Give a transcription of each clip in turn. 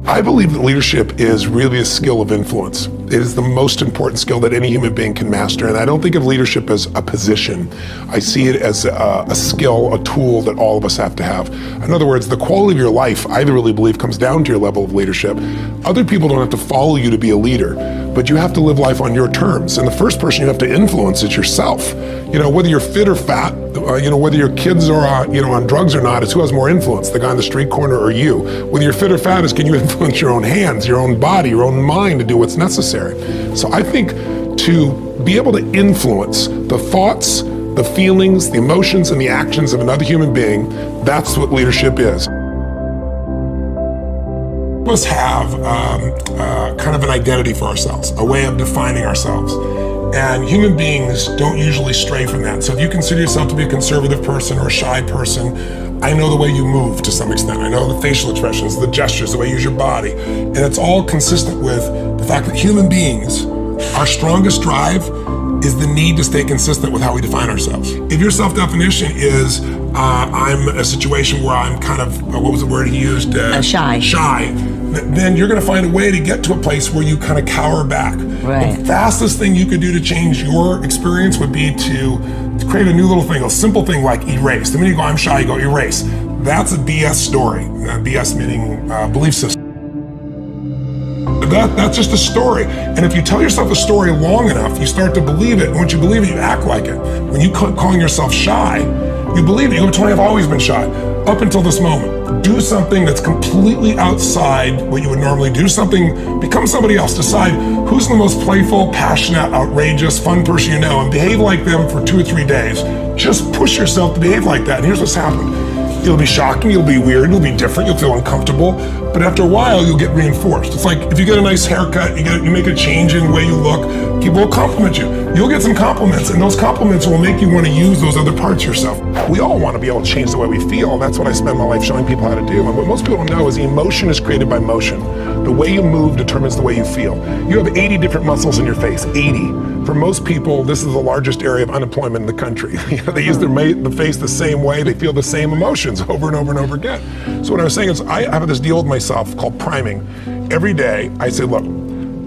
I believe that leadership is really a skill of influence. It is the most important skill that any human being can master. And I don't think of leadership as a position. I see it as a skill, a tool that all of us have to have. In other words, the quality of your life, I really believe, comes down to your level of leadership. Other people don't have to follow you to be a leader, but you have to live life on your terms. And the first person you have to influence is yourself. You know, whether you're fit or fat, whether your kids are on drugs or not, it's who has more influence, the guy on the street corner or you. Whether you're fit or fat is, can you influence your own hands, your own body, your own mind to do what's necessary? So I think to be able to influence the thoughts, the feelings, the emotions, and the actions of another human being, that's what leadership is. We must have kind of an identity for ourselves, a way of defining ourselves. And human beings don't usually stray from that. So if you consider yourself to be a conservative person or a shy person, I know the way you move to some extent. I know the facial expressions, the gestures, the way you use your body. And it's all consistent with the fact that human beings, our strongest drive is the need to stay consistent with how we define ourselves. If your self-definition is, I'm a situation where I'm kind of, what was the word he used? Shy. Shy. Then you're gonna find a way to get to a place where you kind of cower back. Right. The fastest thing you could do to change your experience would be to create a new little thing, a simple thing like erase. The minute you go, I'm shy, you go erase. That's a BS story. BS meaning belief system. That's just a story. And if you tell yourself a story long enough, you start to believe it. And once you believe it, you act like it. When you calling yourself shy, you believe it. You go, Tony, I've always been shy. Up until this moment. Do something that's completely outside what you would normally do. Become somebody else. Decide who's the most playful, passionate, outrageous, fun person you know, and behave like them for 2 or 3 days. Just push yourself to behave like that. And here's what's happened. It'll be shocking, you'll be weird, you'll be different, you'll feel uncomfortable, but after a while you'll get reinforced. It's like if you get a nice haircut, you make a change in the way you look, people will compliment you. You'll get some compliments, and those compliments will make you want to use those other parts of yourself. We all want to be able to change the way we feel, and that's what I spend my life showing people how to do. And what most people don't know is emotion is created by motion. The way you move determines the way you feel. You have 80 different muscles in your face, 80. For most people, this is the largest area of unemployment in the country. They use the face the same way, they feel the same emotions over and over and over again. So what I was saying is, I have this deal with myself called priming. Every day, I say, look,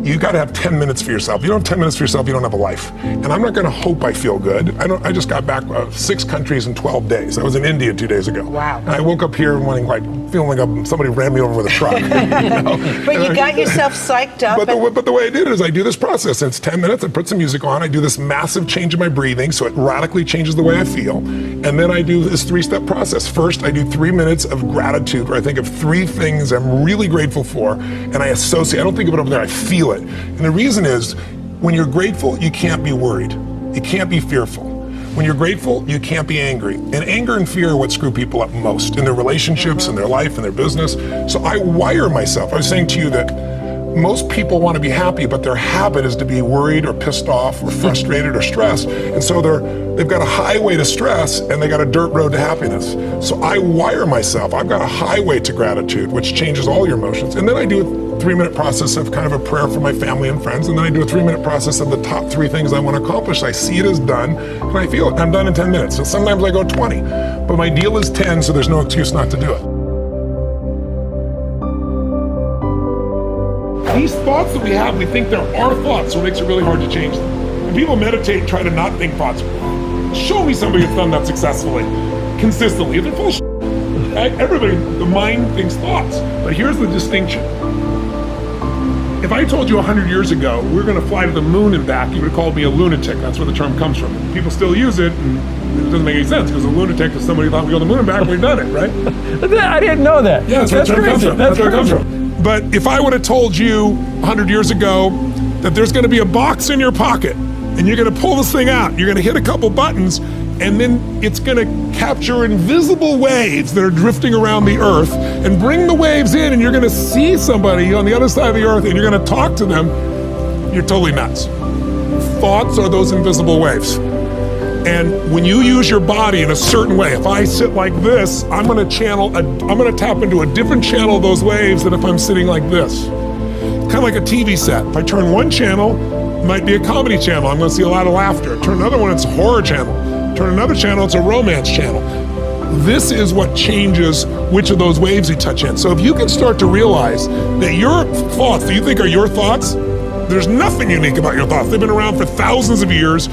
you gotta have 10 minutes for yourself. If you don't have 10 minutes for yourself, you don't have a life. And I'm not gonna hope I feel good. I just got back 6 countries in 12 days. I was in India 2 days ago. Wow. And I woke up here feeling like somebody ran me over with a truck. But you got yourself psyched up. But the way I did it is I do this process. It's 10 minutes, I put some music on, I do this massive change in my breathing, so it radically changes the way I feel. And then I do this 3-step process. First, I do 3 minutes of gratitude, where I think of 3 things I'm really grateful for, and I don't think of it over there, I feel it. And the reason is, when you're grateful, you can't be worried. You can't be fearful. When you're grateful, you can't be angry. And anger and fear are what screw people up most in their relationships, in their life, in their business. So I wire myself. I was saying to you that most people want to be happy, but their habit is to be worried or pissed off or frustrated or stressed. And so they've got a highway to stress and they got a dirt road to happiness. So I wire myself. I've got a highway to gratitude, which changes all your emotions. And then I do a 3-minute process of kind of a prayer for my family and friends. And then I do a 3-minute process of the top 3 things I want to accomplish. I see it as done and I feel it. I'm done in 10 minutes. So sometimes I go 20, but my deal is 10, so there's no excuse not to do it. These thoughts that we have, we think there are thoughts, so it makes it really hard to change them. When people meditate and try to not think thoughts, show me somebody who's done that successfully, consistently. They're full of shit. Everybody, the mind thinks thoughts. But here's the distinction. If I told you 100 years ago we were going to fly to the moon and back, you would have called me a lunatic. That's where the term comes from. People still use it, and it doesn't make any sense, because a lunatic is somebody who thought we go to the moon and back, we've done it, right? I didn't know that. Yeah, that's where it comes from. That's where it comes from. But if I would have told you 100 years ago that there's going to be a box in your pocket and you're going to pull this thing out, you're going to hit a couple buttons, and then it's going to capture invisible waves that are drifting around the earth and bring the waves in, and you're going to see somebody on the other side of the earth and you're going to talk to them, you're totally nuts. Thoughts are those invisible waves. And when you use your body in a certain way, if I sit like this, I'm gonna tap into a different channel of those waves than if I'm sitting like this. Kind of like a TV set. If I turn one channel, it might be a comedy channel. I'm gonna see a lot of laughter. Turn another one, it's a horror channel. Turn another channel, it's a romance channel. this is what changes which of those waves you touch in. So if you can start to realize that your thoughts that you think are your thoughts, there's nothing unique about your thoughts. They've been around for thousands of years.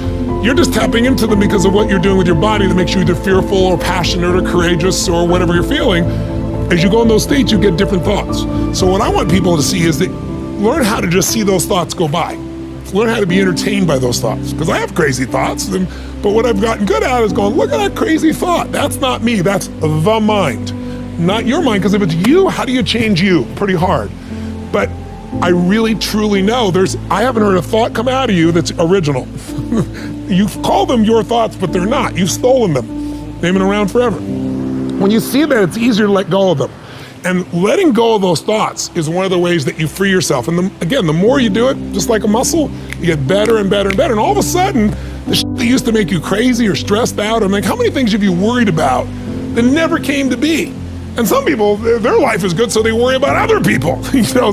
You're just tapping into them because of what you're doing with your body that makes you either fearful or passionate or courageous or whatever you're feeling. As you go in those states, you get different thoughts. So what I want people to see is that learn how to just see those thoughts go by. Learn how to be entertained by those thoughts. Because I have crazy thoughts, but what I've gotten good at is going, look at that crazy thought. That's not me, that's the mind. Not your mind, because if it's you, how do you change you? Pretty hard. But I really truly know I haven't heard a thought come out of you that's original. You've called them your thoughts, but they're not. You've stolen them. They've been around forever. When you see that, it's easier to let go of them. And letting go of those thoughts is one of the ways that you free yourself. And again, the more you do it, just like a muscle, you get better and better and better. And all of a sudden, the shit that used to make you crazy or stressed out, I'm like, how many things have you worried about that never came to be? And some people, their life is good, so they worry about other people,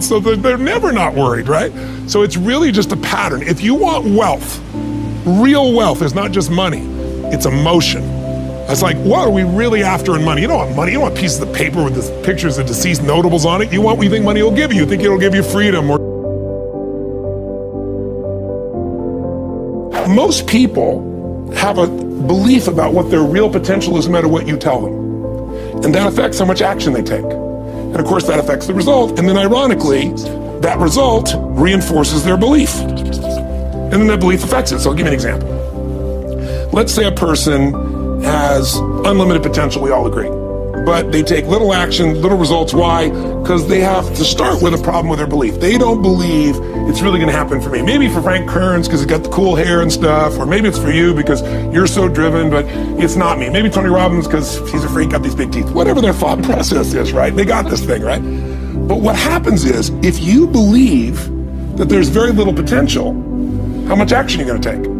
so they're never not worried, right? So it's really just a pattern. If you want wealth, real wealth is not just money, it's emotion. It's like, what are we really after in money? You don't want money, you don't want pieces of paper with the pictures of deceased notables on it. You want what you think money will give you. You think it'll give you freedom. Most people have a belief about what their real potential is no matter what you tell them. And that affects how much action they take. And of course that affects the result. And then ironically, that result reinforces their belief. And then that belief affects it. So I'll give you an example. Let's say a person has unlimited potential, we all agree. But they take little action, little results. Why? Because they have to start with a problem with their belief. They don't believe it's really going to happen for me. Maybe for Frank Kearns because he's got the cool hair and stuff, or maybe it's for you because you're so driven, but it's not me. Maybe Tony Robbins because he's a freak, got these big teeth. Whatever their thought process is, right? They got this thing, right? But what happens is, if you believe that there's very little potential, how much action are you going to take?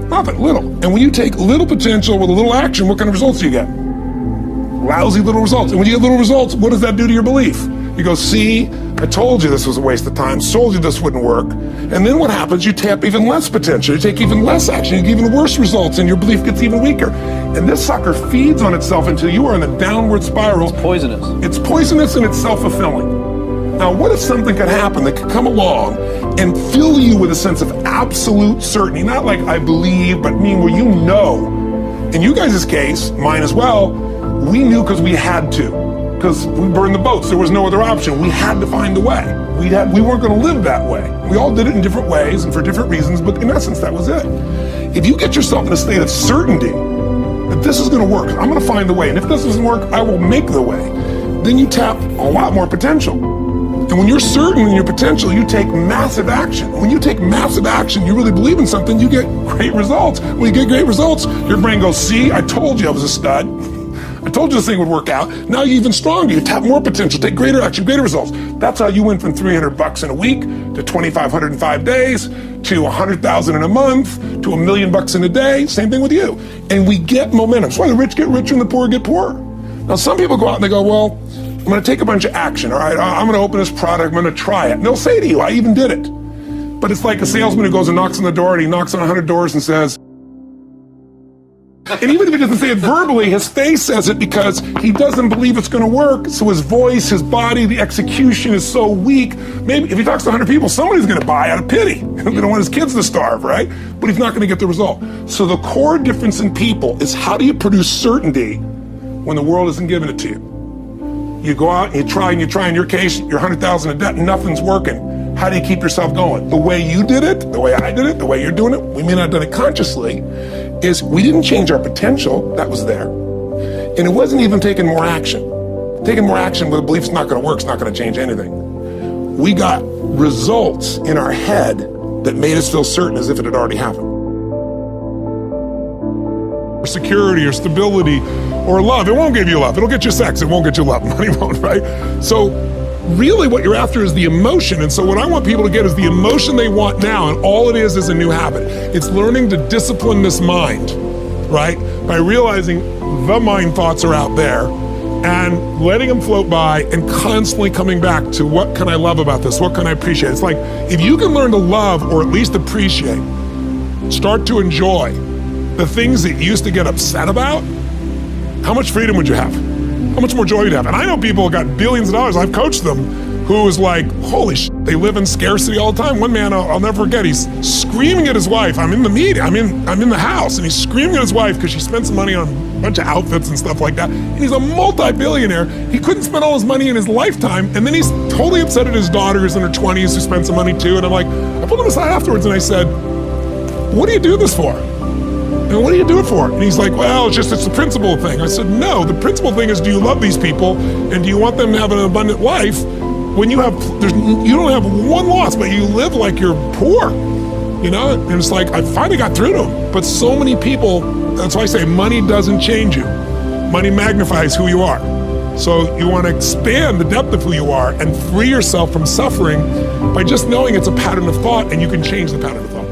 Nothing, little. And when you take little potential with a little action, what kind of results do you get? Lousy little results. And when you get little results, what does that do to your belief? You go, see, I told you this was a waste of time, told you this wouldn't work. And then what happens? You tap even less potential, you take even less action, you get even worse results, and your belief gets even weaker. And this sucker feeds on itself until you are in a downward spiral. It's poisonous. It's poisonous and it's self-fulfilling. Now, what if something could happen that could come along and fill you with a sense of absolute certainty? Not like I believe, but mean where you know. In you guys' case, mine as well, we knew because we had to. Because we burned the boats, there was no other option. We had to find a way. We weren't going to live that way. We all did it in different ways and for different reasons, but in essence, that was it. If you get yourself in a state of certainty that this is going to work, I'm going to find the way, and if this doesn't work, I will make the way, then you tap a lot more potential. And when you're certain in your potential, you take massive action. When you take massive action, you really believe in something, you get great results. When you get great results, your brain goes, see, I told you I was a stud. I told you this thing would work out. Now you're even stronger. You tap more potential, take greater action, greater results. That's how you went from $300 in a week to $2,500 in 5 days to $100,000 in a month to $1 million in a day. Same thing with you. And we get momentum. That's why the rich get richer and the poor get poorer. Now some people go out and they go, well, I'm going to take a bunch of action. All right, I'm going to open this product. I'm going to try it. And they'll say to you, I even did it. But it's like a salesman who goes and knocks on the door and he knocks on 100 doors and says, and even if he doesn't say it verbally, his face says it because he doesn't believe it's going to work. So his voice, his body, the execution is so weak. Maybe if he talks to 100 people, somebody's going to buy out of pity. They don't want his kids to starve, right? But he's not going to get the result. So the core difference in people is how do you produce certainty when the world isn't giving it to you? You go out and you try. In your case, you're 100,000 in debt, nothing's working. How do you keep yourself going? The way you did it, the way I did it, the way you're doing it, we may not have done it consciously, is we didn't change our potential, that was there. And it wasn't even taking more action. Taking more action with a belief it's not going to work, it's not going to change anything. We got results in our head that made us feel certain as if it had already happened. Or security or stability or love. It won't give you love. It'll get you sex. It won't get you love. Money won't, right? So really what you're after is the emotion. And so what I want people to get is the emotion they want now, and all it is a new habit. It's learning to discipline this mind, right? By realizing the mind thoughts are out there and letting them float by and constantly coming back to what can I love about this? What can I appreciate? It's like if you can learn to love or at least appreciate, start to enjoy the things that you used to get upset about, how much freedom would you have? How much more joy would you have? And I know people who got billions of dollars. I've coached them who is like, holy shit, they live in scarcity all the time. One man I'll never forget, he's screaming at his wife. I'm in the meeting, I'm in the house, and he's screaming at his wife because she spent some money on a bunch of outfits and stuff like that. And he's a multi-billionaire. He couldn't spend all his money in his lifetime. And then he's totally upset at his daughter who's in her 20s who spent some money too. And I'm like, I pulled him aside afterwards and I said, what do you do this for? And what do you do it for? And he's like, well, it's the principle thing. I said, no, the principle thing is, do you love these people and do you want them to have an abundant life? When you don't have one loss, but you live like you're poor, you know? And it's like, I finally got through to him. But so many people, that's why I say money doesn't change you. Money magnifies who you are. So you want to expand the depth of who you are and free yourself from suffering by just knowing it's a pattern of thought and you can change the pattern of thought.